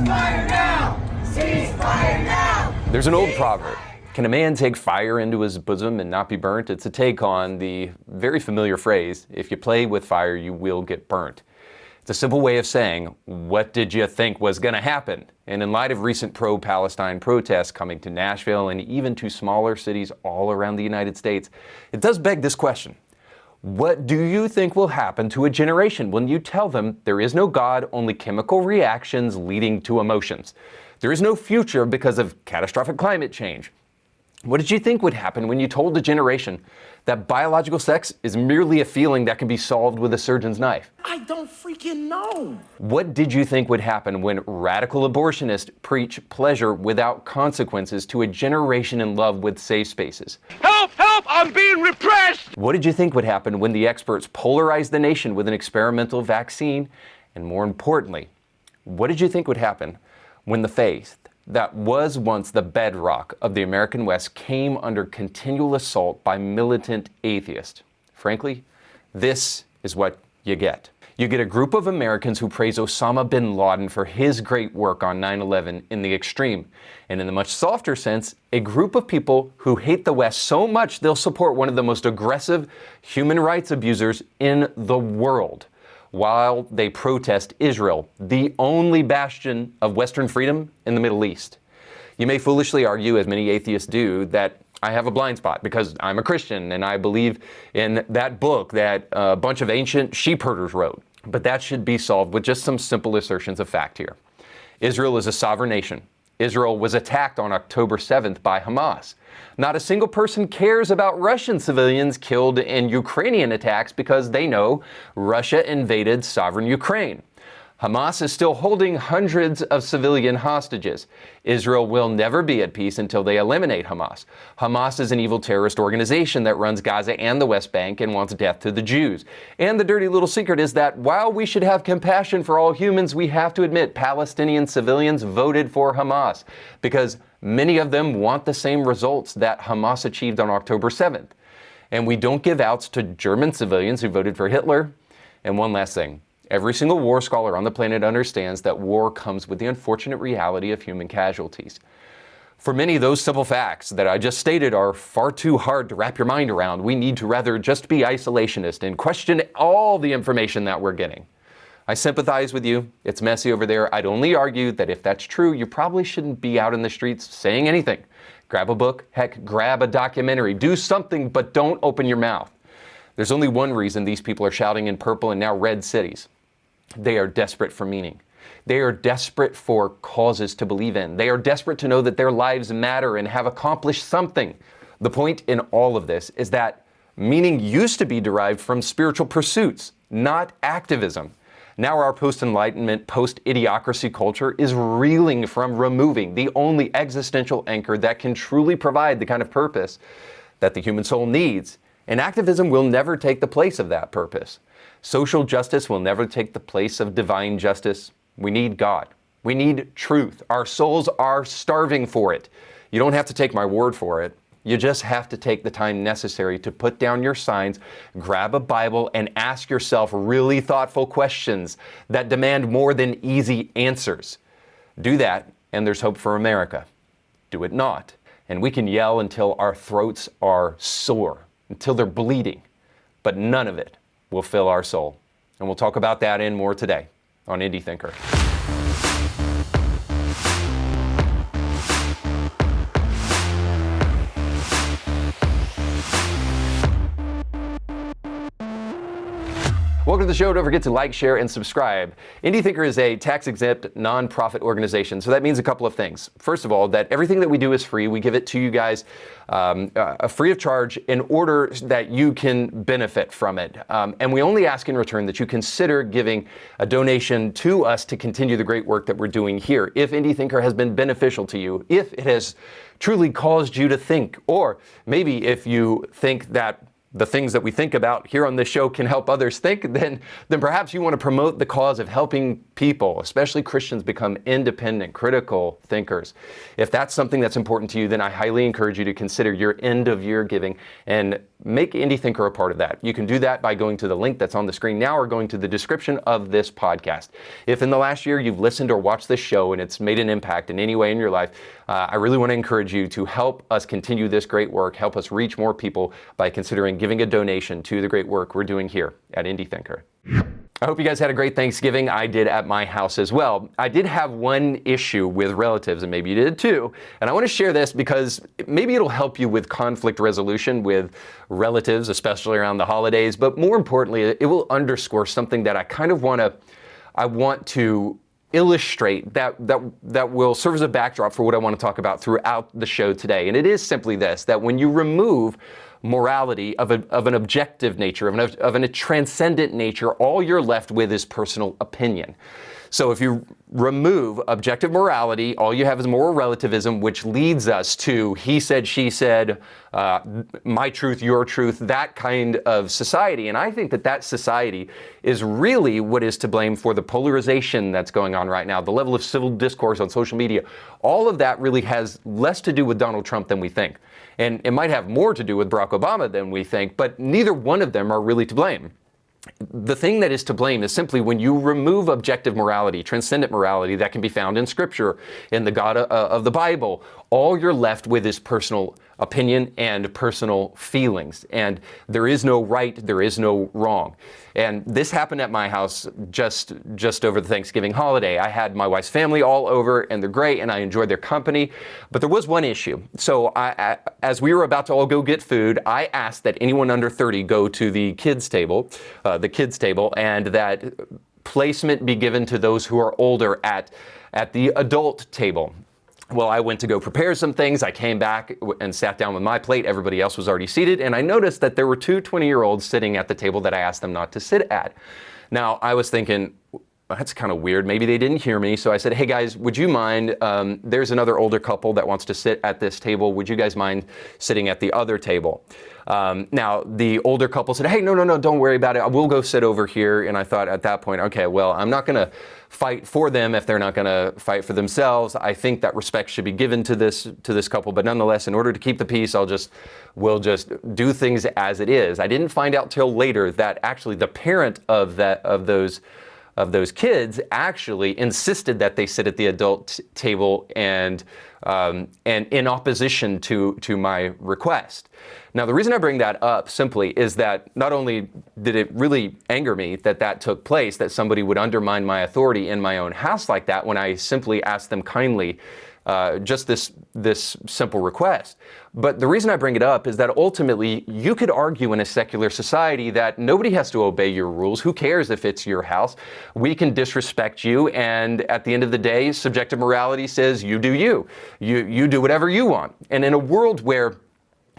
fire now! Cease fire now! There's an old proverb. Can a man take fire into his bosom and not be burnt? It's a take on the very familiar phrase, if you play with fire, you will get burnt. It's a simple way of saying, what did you think was going to happen? And in light of recent pro-Palestine protests coming to Nashville and even to smaller cities all around the United States, it does beg this question. What do you think will happen to a generation when you tell them there is no God, only chemical reactions leading to emotions? There is no future because of catastrophic climate change. What did you think would happen when you told a generation that biological sex is merely a feeling that can be solved with a surgeon's knife? I don't freaking know. What did you think would happen when radical abortionists preach pleasure without consequences to a generation in love with safe spaces? Help! Help! I'm being repressed! What did you think would happen when the experts polarized the nation with an experimental vaccine? And more importantly, what did you think would happen when the faith that was once the bedrock of the American West came under continual assault by militant atheists? Frankly, this is what you get. You get a group of Americans who praise Osama bin Laden for his great work on 9/11 in the extreme. And in the much softer sense, a group of people who hate the West so much they'll support one of the most aggressive human rights abusers in the world, while they protest Israel, the only bastion of Western freedom in the Middle East. You may foolishly argue, as many atheists do, that I have a blind spot because I'm a Christian and I believe in that book that a bunch of ancient sheep herders wrote. But that should be solved with just some simple assertions of fact here. Israel is a sovereign nation. Israel was attacked on October 7th by Hamas. Not a single person cares about Russian civilians killed in Ukrainian attacks because they know Russia invaded sovereign Ukraine. Hamas is still holding hundreds of civilian hostages. Israel will never be at peace until they eliminate Hamas. Hamas is an evil terrorist organization that runs Gaza and the West Bank and wants death to the Jews. And the dirty little secret is that while we should have compassion for all humans, we have to admit Palestinian civilians voted for Hamas because many of them want the same results that Hamas achieved on October 7th. And we don't give outs to German civilians who voted for Hitler. And one last thing. Every single war scholar on the planet understands that war comes with the unfortunate reality of human casualties. For many, those simple facts that I just stated are far too hard to wrap your mind around. We need to rather just be isolationist and question all the information that we're getting. I sympathize with you. It's messy over there. I'd only argue that if that's true, you probably shouldn't be out in the streets saying anything. Grab a book, heck, grab a documentary, do something, but don't open your mouth. There's only one reason these people are shouting in purple and now red cities. They are desperate for meaning. They are desperate for causes to believe in. They are desperate to know that their lives matter and have accomplished something. The point in all of this is that meaning used to be derived from spiritual pursuits, not activism. Now our post-enlightenment, post-idiocracy culture is reeling from removing the only existential anchor that can truly provide the kind of purpose that the human soul needs. And activism will never take the place of that purpose. Social justice will never take the place of divine justice. We need God. We need truth. Our souls are starving for it. You don't have to take my word for it. You just have to take the time necessary to put down your signs, grab a Bible, and ask yourself really thoughtful questions that demand more than easy answers. Do that, and there's hope for America. Do it not, and we can yell until our throats are sore, until they're bleeding, but none of it will fill our soul. And we'll talk about that and more today on Indie Thinker. Welcome to the show. Don't forget to like, share, and subscribe. Indie Thinker is a tax-exempt, non-profit organization, so that means a couple of things. First of all, that everything that we do is free. We give it to you guys free of charge in order that you can benefit from it. And we only ask in return that you consider giving a donation to us to continue the great work that we're doing here. If Indie Thinker has been beneficial to you, if it has truly caused you to think, or maybe if you think that the things that we think about here on this show can help others think, then perhaps you want to promote the cause of helping people, especially Christians, become independent, critical thinkers. If that's something that's important to you, then I highly encourage you to consider your end-of-year giving and make Indie Thinker a part of that. You can do that by going to the link that's on the screen now or going to the description of this podcast. If in the last year you've listened or watched this show and it's made an impact in any way in your life, I really want to encourage you to help us continue this great work, help us reach more people by considering giving a donation to the great work we're doing here at Indie Thinker. I hope you guys had a great Thanksgiving. I did at my house as well. I did have one issue with relatives, and maybe you did too. And I want to share this because maybe it'll help you with conflict resolution with relatives, especially around the holidays. But more importantly, it will underscore something that I want to illustrate that will serve as a backdrop for what I want to talk about throughout the show today. And it is simply this, that when you remove morality of an objective nature, of a transcendent nature, all you're left with is personal opinion. So if you remove objective morality, all you have is moral relativism, which leads us to he said, she said, my truth, your truth, that kind of society. And I think that society is really what is to blame for the polarization that's going on right now, the level of civil discourse on social media. All of that really has less to do with Donald Trump than we think. And it might have more to do with Barack Obama than we think, but neither one of them are really to blame. The thing that is to blame is simply when you remove objective morality, transcendent morality that can be found in Scripture, in the God of the Bible, all you're left with is personal opinion and personal feelings. And there is no right, there is no wrong. And this happened at my house just over the Thanksgiving holiday. I had my wife's family all over, and they're great, and I enjoyed their company. But there was one issue. So as we were about to all go get food, I asked that anyone under 30 go to the kids' table, and that placement be given to those who are older at the adult table. Well, I went to go prepare some things. I came back and sat down with my plate. Everybody else was already seated. And I noticed that there were two 20-year-olds sitting at the table that I asked them not to sit at. Now, I was thinking, that's kind of weird. Maybe they didn't hear me. So I said, hey, guys, would you mind? There's another older couple that wants to sit at this table. Would you guys mind sitting at the other table? Now, the older couple said, hey, no, don't worry about it. We'll go sit over here. And I thought at that point, okay, well, I'm not going to fight for them if they're not going to fight for themselves. I think that respect should be given to this couple. But nonetheless, in order to keep the peace, we'll just do things as it is. I didn't find out till later that actually the parent of those kids actually insisted that they sit at the adult table and in opposition to my request. Now, the reason I bring that up simply is that not only did it really anger me that took place, that somebody would undermine my authority in my own house like that when I simply asked them kindly just this simple request. But the reason I bring it up is that ultimately you could argue in a secular society that nobody has to obey your rules. Who cares if it's your house? We can disrespect you, and at the end of the day, subjective morality says you do you. You do whatever you want. And in a world where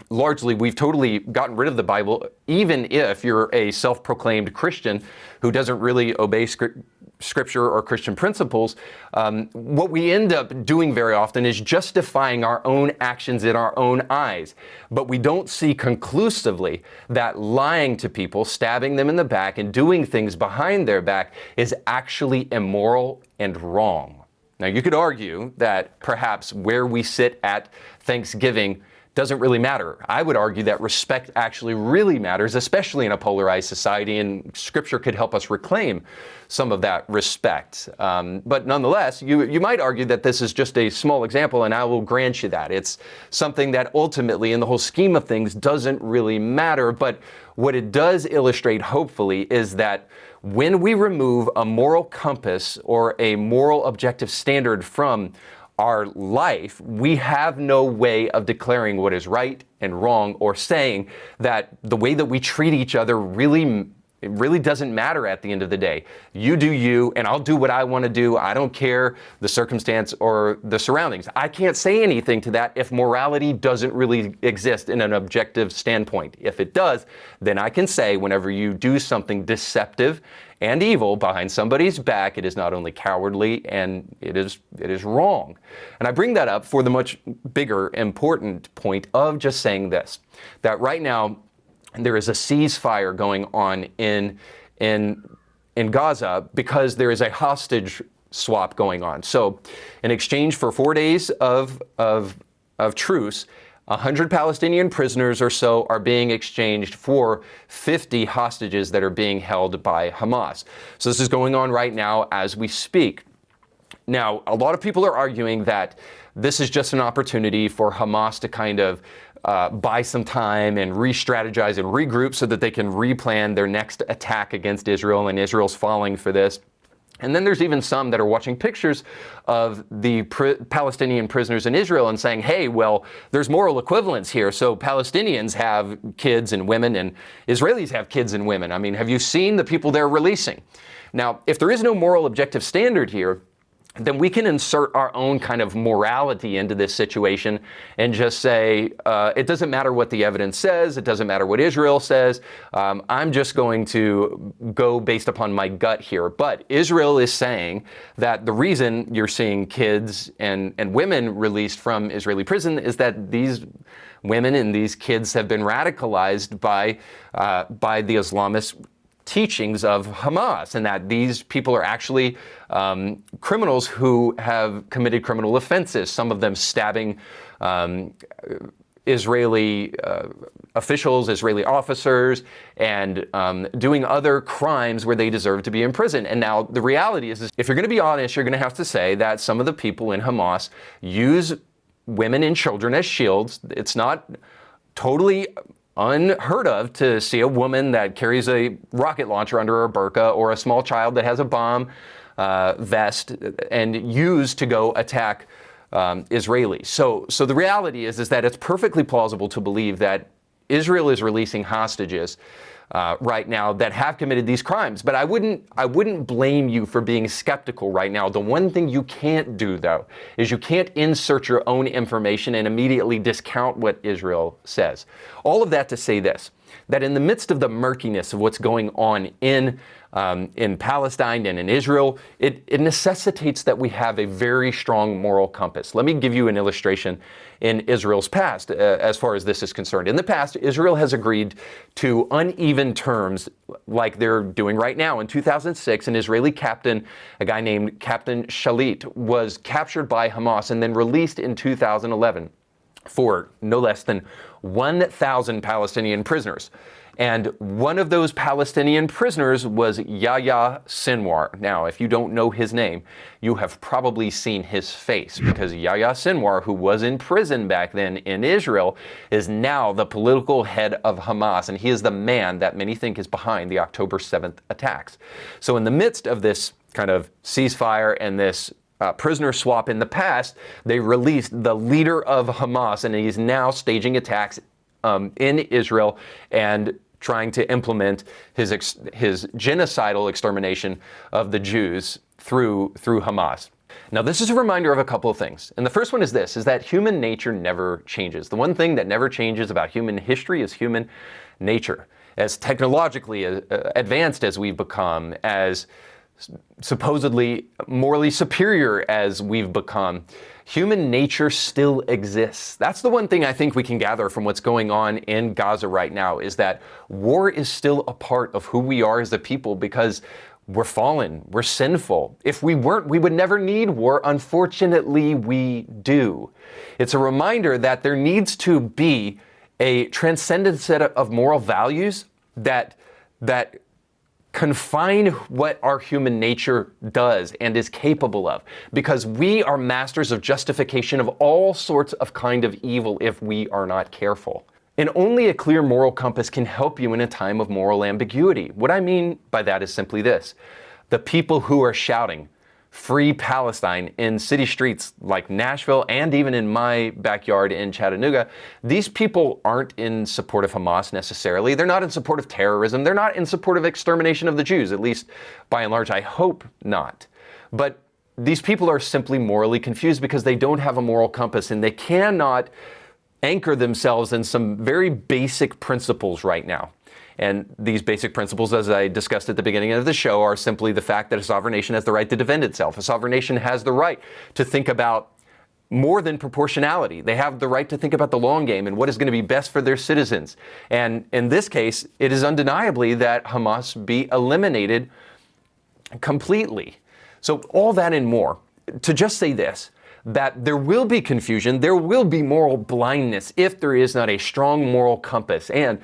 largely we've totally gotten rid of the Bible, even if you're a self-proclaimed Christian who doesn't really obey Scripture or Christian principles, what we end up doing very often is justifying our own actions in our own eyes. But we don't see conclusively that lying to people, stabbing them in the back, and doing things behind their back is actually immoral and wrong. Now, you could argue that perhaps where we sit at Thanksgiving doesn't really matter. I would argue that respect actually really matters, especially in a polarized society, and Scripture could help us reclaim some of that respect. But nonetheless, you might argue that this is just a small example, and I will grant you that. It's something that ultimately, in the whole scheme of things, doesn't really matter. But what it does illustrate, hopefully, is that when we remove a moral compass or a moral objective standard from our life, we have no way of declaring what is right and wrong, or saying that the way that we treat each other it really doesn't matter at the end of the day. You do you, and I'll do what I want to do. I don't care the circumstance or the surroundings. I can't say anything to that if morality doesn't really exist in an objective standpoint. If it does, then I can say whenever you do something deceptive and evil behind somebody's back, it is not only cowardly, and it is wrong. And I bring that up for the much bigger, important point of just saying this, that right now, there is a ceasefire going on in Gaza because there is a hostage swap going on. So in exchange for 4 days of truce, 100 Palestinian prisoners or so are being exchanged for 50 hostages that are being held by Hamas. So this is going on right now as we speak. Now, a lot of people are arguing that this is just an opportunity for Hamas to kind of buy some time and re-strategize and regroup so that they can replan their next attack against Israel, and Israel's falling for this. And then there's even some that are watching pictures of the Palestinian prisoners in Israel and saying, hey, well, there's moral equivalence here. So Palestinians have kids and women and Israelis have kids and women. I mean, have you seen the people they're releasing? Now, if there is no moral objective standard here, then we can insert our own kind of morality into this situation and just say, it doesn't matter what the evidence says, it doesn't matter what Israel says, I'm just going to go based upon my gut here. But Israel is saying that the reason you're seeing kids and women released from Israeli prison is that these women and these kids have been radicalized by the Islamist teachings of Hamas, and that these people are actually criminals who have committed criminal offenses, some of them stabbing Israeli officials, Israeli officers, and doing other crimes where they deserve to be in prison. And now the reality is if you're going to be honest, you're going to have to say that some of the people in Hamas use women and children as shields. It's not totally unheard of to see a woman that carries a rocket launcher under her burqa or a small child that has a bomb vest and used to go attack Israelis. So the reality is that it's perfectly plausible to believe that Israel is releasing hostages right now that have committed these crimes. But I wouldn't blame you for being skeptical right now. The one thing you can't do, though, is you can't insert your own information and immediately discount what Israel says. All of that to say this, that in the midst of the murkiness of what's going on in Palestine and in Israel, it necessitates that we have a very strong moral compass. Let me give you an illustration in Israel's past as far as this is concerned. In the past, Israel has agreed to uneven terms like they're doing right now. In 2006, an Israeli captain, a guy named Captain Shalit, was captured by Hamas and then released in 2011 for no less than 1,000 Palestinian prisoners. And one of those Palestinian prisoners was Yahya Sinwar. Now, if you don't know his name, you have probably seen his face, because Yahya Sinwar, who was in prison back then in Israel, is now the political head of Hamas, and he is the man that many think is behind the October 7th attacks. So in the midst of this kind of ceasefire and this prisoner swap in the past, they released the leader of Hamas, and he's now staging attacks in Israel and trying to implement his genocidal extermination of the Jews through Hamas. Now, this is a reminder of a couple of things. And the first one is this, is that human nature never changes. The one thing that never changes about human history is human nature. As technologically advanced as we've become, as supposedly morally superior as we've become, human nature still exists. That's the one thing I think we can gather from what's going on in Gaza right now, is that war is still a part of who we are as a people, because we're fallen, we're sinful. If we weren't, we would never need war. Unfortunately, we do. It's a reminder that there needs to be a transcendent set of moral values that confine what our human nature does and is capable of, because we are masters of justification of all sorts of kind of evil if we are not careful. And only a clear moral compass can help you in a time of moral ambiguity. What I mean by that is simply this: the people who are shouting "Free Palestine" in city streets like Nashville and even in my backyard in Chattanooga, these people aren't in support of Hamas necessarily. They're not in support of terrorism. They're not in support of extermination of the Jews, at least by and large, I hope not. But these people are simply morally confused because they don't have a moral compass, and they cannot anchor themselves in some very basic principles right now. And these basic principles, as I discussed at the beginning of the show, are simply the fact that a sovereign nation has the right to defend itself. A sovereign nation has the right to think about more than proportionality. They have the right to think about the long game and what is going to be best for their citizens. And in this case, it is undeniably that Hamas be eliminated completely. So all that and more, to just say this, that there will be confusion, there will be moral blindness if there is not a strong moral compass. And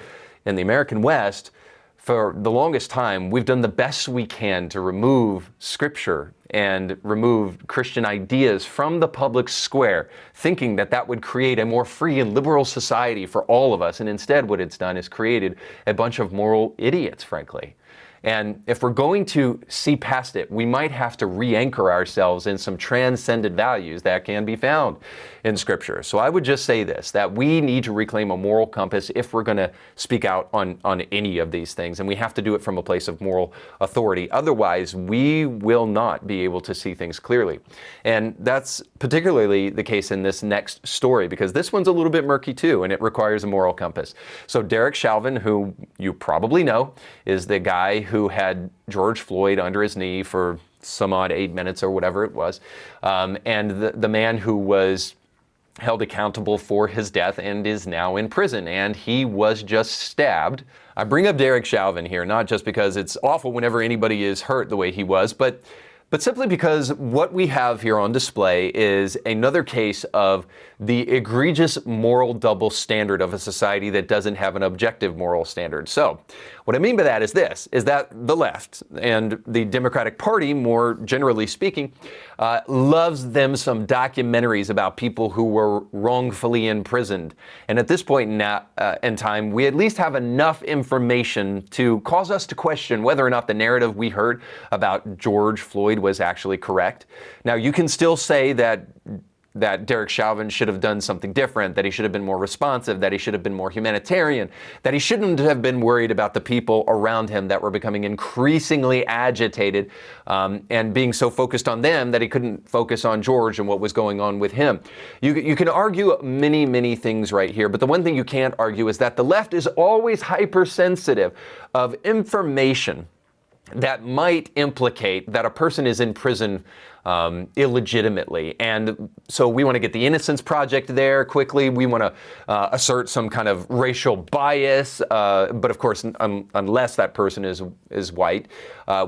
in the American West, for the longest time, we've done the best we can to remove Scripture and remove Christian ideas from the public square, thinking that that would create a more free and liberal society for all of us. And instead, what it's done is created a bunch of moral idiots, frankly. And if we're going to see past it, we might have to re-anchor ourselves in some transcendent values that can be found in Scripture. So I would just say this, that we need to reclaim a moral compass if we're going to speak out on any of these things. And we have to do it from a place of moral authority. Otherwise, we will not be able to see things clearly. And that's particularly the case in this next story, because this one's a little bit murky too, and it requires a moral compass. So Derek Chauvin, who you probably know, is the guy who had George Floyd under his knee for some odd 8 minutes or whatever it was, and the man who was held accountable for his death and is now in prison, and he was just stabbed. I bring up Derek Chauvin here, not just because it's awful whenever anybody is hurt the way he was, but simply because what we have here on display is another case of the egregious moral double standard of a society that doesn't have an objective moral standard. So what I mean by that is this, is that the left and the Democratic Party, more generally speaking, loves them some documentaries about people who were wrongfully imprisoned. And at this point in time, we at least have enough information to cause us to question whether or not the narrative we heard about George Floyd was actually correct. Now, you can still say that Derek Chauvin should have done something different, that he should have been more responsive, that he should have been more humanitarian, that he shouldn't have been worried about the people around him that were becoming increasingly agitated and being so focused on them that he couldn't focus on George and what was going on with him. You can argue many, many things right here, but the one thing you can't argue is that the left is always hypersensitive of information that might implicate that a person is in prison illegitimately. And so we want to get the Innocence Project there quickly. We want to assert some kind of racial bias, but of course, unless that person is white.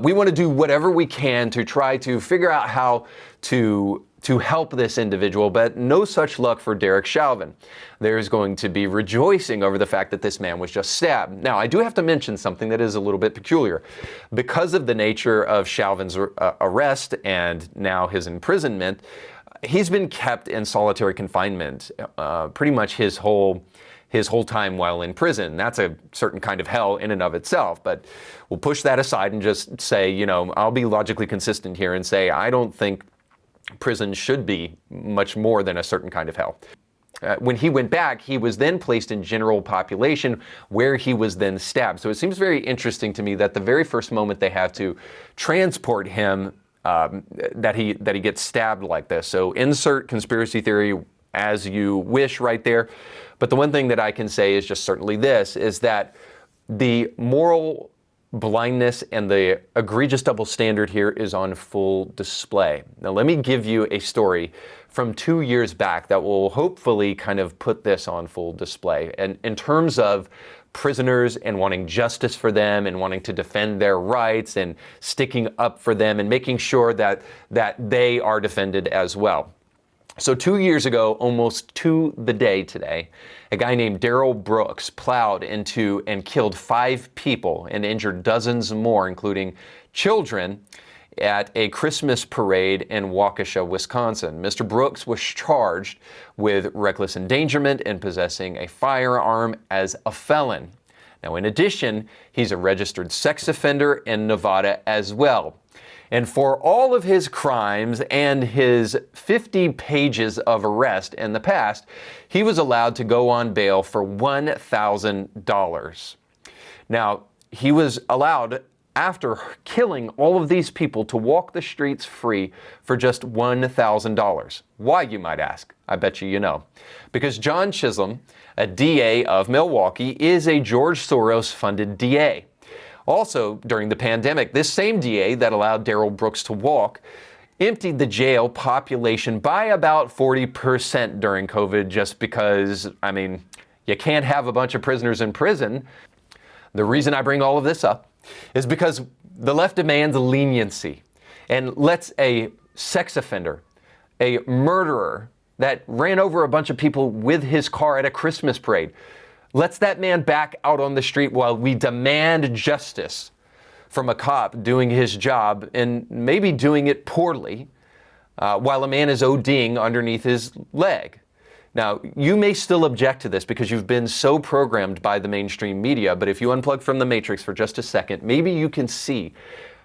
We want to do whatever we can to try to figure out how to help this individual, but no such luck for Derek Chauvin. There's going to be rejoicing over the fact that this man was just stabbed. Now, I do have to mention something that is a little bit peculiar. Because of the nature of Chauvin's arrest and now his imprisonment, he's been kept in solitary confinement pretty much his whole time while in prison. That's a certain kind of hell in and of itself, but we'll push that aside and just say, I'll be logically consistent here and say, I don't think prison should be much more than a certain kind of hell. When he went back, he was then placed in general population where he was then stabbed. So it seems very interesting to me that the very first moment they have to transport him, that he gets stabbed like this. So insert conspiracy theory as you wish right there. But the one thing that I can say is just certainly this, is that the moral blindness and the egregious double standard here is on full display. Now, let me give you a story from 2 years back that will hopefully kind of put this on full display. And in terms of prisoners and wanting justice for them and wanting to defend their rights and sticking up for them and making sure that they are defended as well. So 2 years ago, almost to the day today, a guy named Darrell Brooks plowed into and killed 5 people and injured dozens more, including children, at a Christmas parade in Waukesha, Wisconsin. Mr. Brooks was charged with reckless endangerment and possessing a firearm as a felon. Now, in addition, he's a registered sex offender in Nevada as well. And for all of his crimes and his 50 pages of arrest in the past, he was allowed to go on bail for $1,000. Now, he was allowed, after killing all of these people, to walk the streets free for just $1,000. Why, you might ask? I bet you know. Because John Chisholm, a DA of Milwaukee, is a George Soros-funded DA. Also, during the pandemic, this same DA that allowed Darrell Brooks to walk emptied the jail population by about 40% during COVID just because, I mean, you can't have a bunch of prisoners in prison. The reason I bring all of this up is because the left demands leniency and lets a sex offender, a murderer that ran over a bunch of people with his car at a Christmas parade, lets that man back out on the street while we demand justice from a cop doing his job and maybe doing it poorly while a man is ODing underneath his leg. Now, you may still object to this because you've been so programmed by the mainstream media, but if you unplug from the matrix for just a second, maybe you can see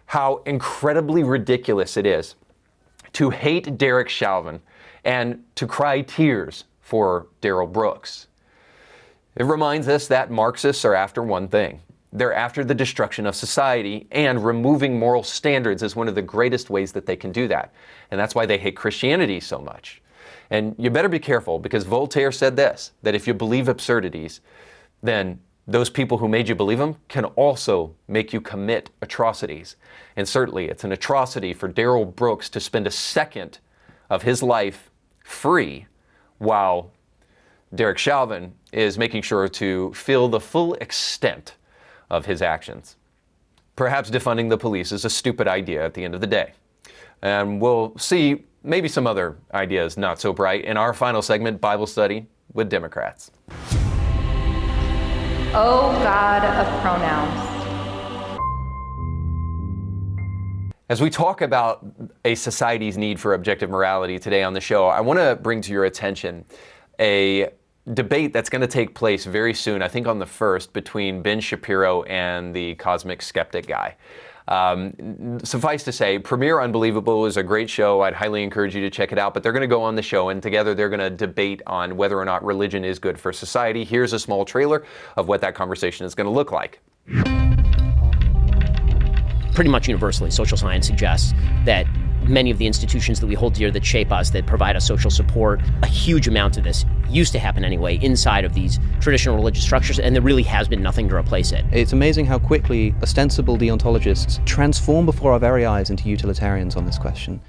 how incredibly ridiculous it is to hate Derek Chauvin and to cry tears for Darrell Brooks. It reminds us that Marxists are after one thing. They're after the destruction of society, and removing moral standards is one of the greatest ways that they can do that. And that's why they hate Christianity so much. And you better be careful, because Voltaire said this, that if you believe absurdities, then those people who made you believe them can also make you commit atrocities. And certainly it's an atrocity for Darrell Brooks to spend a second of his life free while Derek Chauvin is making sure to feel the full extent of his actions. Perhaps defunding the police is a stupid idea at the end of the day. And we'll see maybe some other ideas not so bright in our final segment, Bible Study with Democrats. Oh, God of pronouns. As we talk about a society's need for objective morality today on the show, I want to bring to your attention a debate that's going to take place very soon, I think on the 1st, between Ben Shapiro and the Cosmic Skeptic guy. Suffice to say, Premiere Unbelievable is a great show. I'd highly encourage you to check it out, but they're going to go on the show and together they're going to debate on whether or not religion is good for society. Here's a small trailer of what that conversation is going to look like. Pretty much universally, social science suggests that many of the institutions that we hold dear that shape us, that provide us social support, a huge amount of this used to happen anyway inside of these traditional religious structures, and there really has been nothing to replace it. It's amazing how quickly ostensible deontologists transform before our very eyes into utilitarians on this question.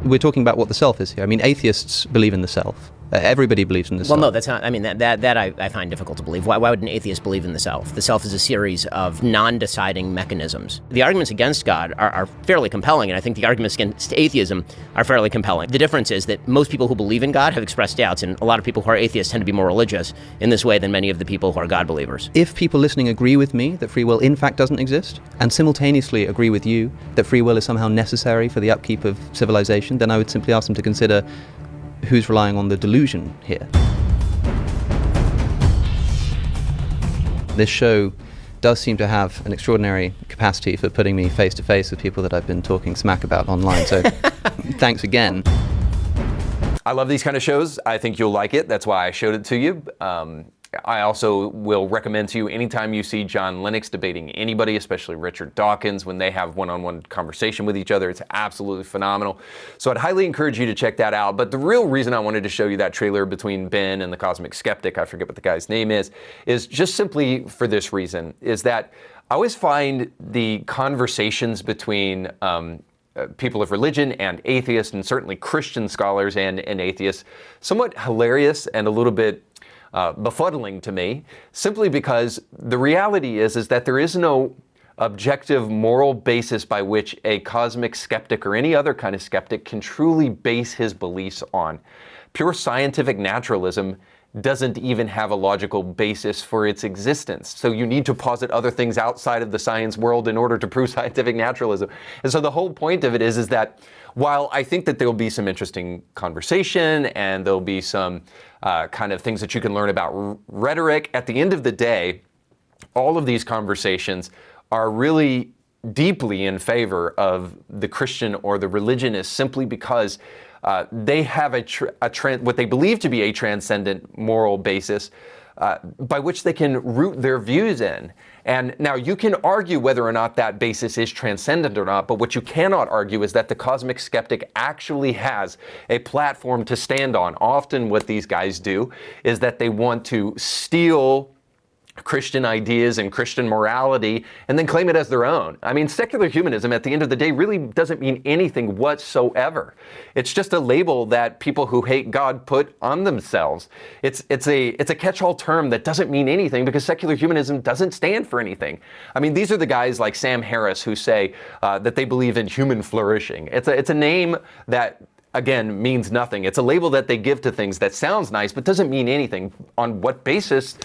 We're talking about what the self is here. I mean, atheists believe in the self. Everybody believes in the self. Well, no, that's not. I mean, that I find difficult to believe. Why would an atheist believe in the self? The self is a series of non-deciding mechanisms. The arguments against God are fairly compelling, and I think the arguments against atheism are fairly compelling. The difference is that most people who believe in God have expressed doubts, and a lot of people who are atheists tend to be more religious in this way than many of the people who are God believers. If people listening agree with me that free will in fact doesn't exist, and simultaneously agree with you that free will is somehow necessary for the upkeep of civilization, then I would simply ask them to consider who's relying on the delusion here. This show does seem to have an extraordinary capacity for putting me face to face with people that I've been talking smack about online, so thanks again. I love these kind of shows. I think you'll like it. That's why I showed it to you. I also will recommend to you anytime you see John Lennox debating anybody, especially Richard Dawkins, when they have one-on-one conversation with each other. It's absolutely phenomenal. So I'd highly encourage you to check that out. But the real reason I wanted to show you that trailer between Ben and the Cosmic Skeptic, I forget what the guy's name is just simply for this reason, is that I always find the conversations between people of religion and atheists, and certainly Christian scholars and atheists, somewhat hilarious and a little bit befuddling to me, simply because the reality is that there is no objective moral basis by which a cosmic skeptic or any other kind of skeptic can truly base his beliefs on. Pure scientific naturalism doesn't even have a logical basis for its existence. So you need to posit other things outside of the science world in order to prove scientific naturalism. And so the whole point of it is that while I think that there'll be some interesting conversation and there'll be some kind of things that you can learn about rhetoric, at the end of the day, all of these conversations are really deeply in favor of the Christian or the religionist simply because they have what they believe to be a transcendent moral basis by which they can root their views in. And now you can argue whether or not that basis is transcendent or not, but what you cannot argue is that the cosmic skeptic actually has a platform to stand on. Often what these guys do is that they want to steal Christian ideas and Christian morality and then claim it as their own. I mean, secular humanism at the end of the day really doesn't mean anything whatsoever. It's just a label that people who hate God put on themselves. It's a catch-all term that doesn't mean anything because secular humanism doesn't stand for anything. I mean, these are the guys like Sam Harris who say that they believe in human flourishing. It's a name that, again, means nothing. It's a label that they give to things that sounds nice but doesn't mean anything. On what basis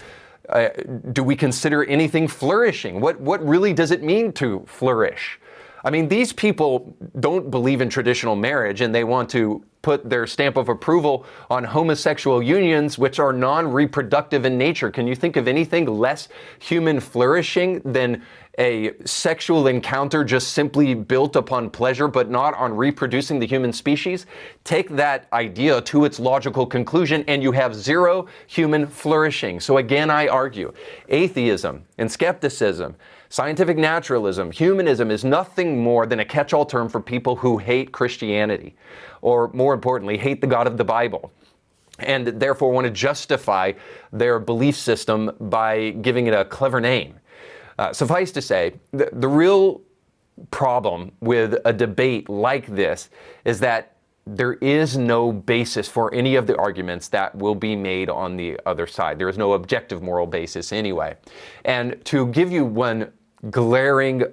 do we consider anything flourishing? What really does it mean to flourish? I mean, these people don't believe in traditional marriage and they want to put their stamp of approval on homosexual unions, which are non-reproductive in nature. Can you think of anything less human flourishing than a sexual encounter just simply built upon pleasure but not on reproducing the human species? Take that idea to its logical conclusion and you have zero human flourishing. So again, I argue, atheism and skepticism, scientific naturalism, humanism is nothing more than a catch-all term for people who hate Christianity, or more importantly, hate the God of the Bible, and therefore want to justify their belief system by giving it a clever name. Suffice to say, the real problem with a debate like this is that there is no basis for any of the arguments that will be made on the other side. There is no objective moral basis anyway. And to give you one glaring,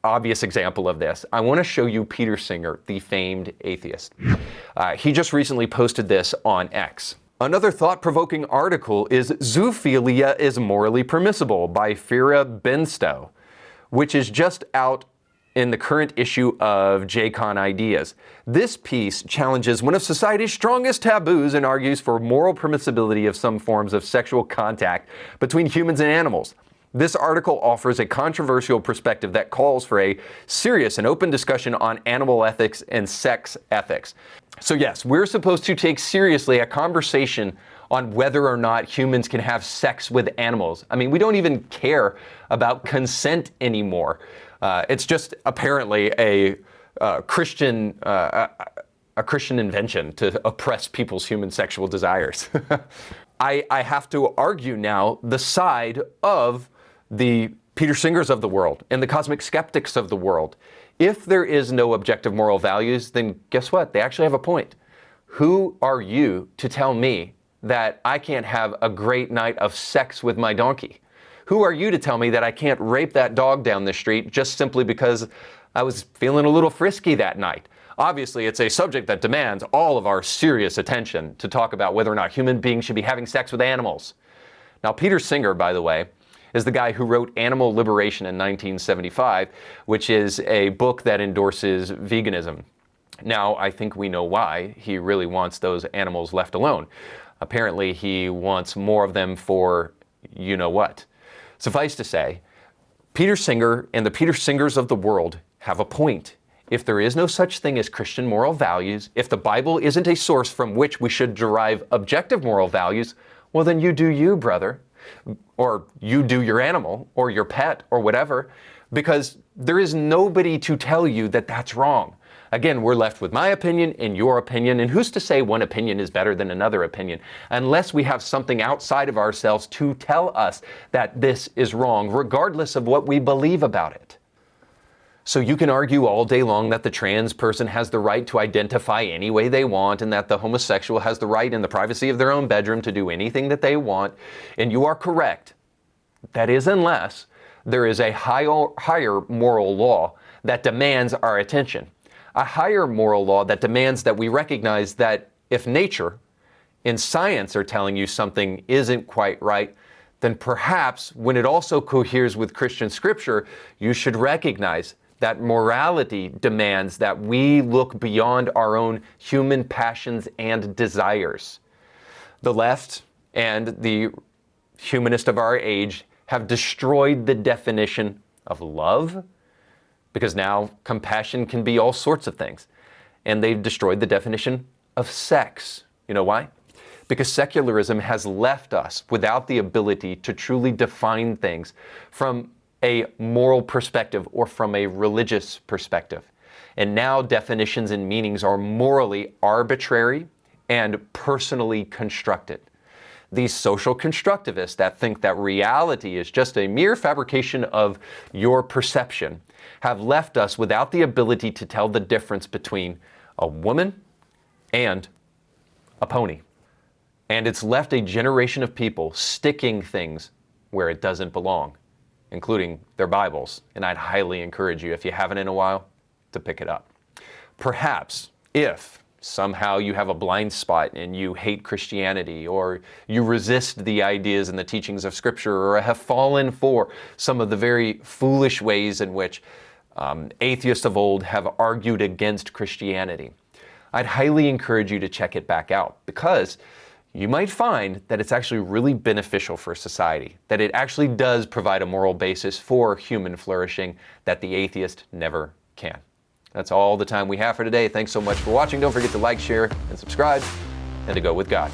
obvious example of this, I want to show you Peter Singer, the famed atheist. He just recently posted this on X. Another thought-provoking article is Zoophilia is Morally Permissible by Fira Benstow, which is just out in the current issue of JCon Ideas. This piece challenges one of society's strongest taboos and argues for moral permissibility of some forms of sexual contact between humans and animals. This article offers a controversial perspective that calls for a serious and open discussion on animal ethics and sex ethics. So yes, we're supposed to take seriously a conversation on whether or not humans can have sex with animals. I mean, we don't even care about consent anymore. It's just apparently a Christian invention to oppress people's human sexual desires. I have to argue now the side of the Peter Singers of the world and the Cosmic Skeptics of the world. If there is no objective moral values, then guess what? They actually have a point. Who are you to tell me that I can't have a great night of sex with my donkey? Who are you to tell me that I can't rape that dog down the street just simply because I was feeling a little frisky that night? Obviously, it's a subject that demands all of our serious attention to talk about whether or not human beings should be having sex with animals. Now, Peter Singer, by the way, is the guy who wrote Animal Liberation in 1975, which is a book that endorses veganism. Now, I think we know why. He really wants those animals left alone. Apparently, he wants more of them for you-know-what. Suffice to say, Peter Singer and the Peter Singers of the world have a point. If there is no such thing as Christian moral values, if the Bible isn't a source from which we should derive objective moral values, well then you do you, brother. Or you do your animal, or your pet, or whatever, because there is nobody to tell you that that's wrong. Again, we're left with my opinion and your opinion, and who's to say one opinion is better than another opinion, unless we have something outside of ourselves to tell us that this is wrong, regardless of what we believe about it. So you can argue all day long that the trans person has the right to identify any way they want and that the homosexual has the right in the privacy of their own bedroom to do anything that they want. And you are correct. That is unless there is a higher moral law that demands our attention. A higher moral law that demands that we recognize that if nature and science are telling you something isn't quite right, then perhaps when it also coheres with Christian scripture, you should recognize that morality demands that we look beyond our own human passions and desires. The left and the humanist of our age have destroyed the definition of love, because now compassion can be all sorts of things. And they've destroyed the definition of sex. You know why? Because secularism has left us without the ability to truly define things from a moral perspective or from a religious perspective. And now definitions and meanings are morally arbitrary and personally constructed. These social constructivists that think that reality is just a mere fabrication of your perception have left us without the ability to tell the difference between a woman and a pony. And it's left a generation of people sticking things where it doesn't belong, including their Bibles. And I'd highly encourage you, if you haven't in a while, to pick it up. Perhaps if somehow you have a blind spot and you hate Christianity, or you resist the ideas and the teachings of Scripture, or have fallen for some of the very foolish ways in which atheists of old have argued against Christianity, I'd highly encourage you to check it back out, because you might find that it's actually really beneficial for society, that it actually does provide a moral basis for human flourishing that the atheist never can. That's all the time we have for today. Thanks so much for watching. Don't forget to like, share, and subscribe, and to go with God.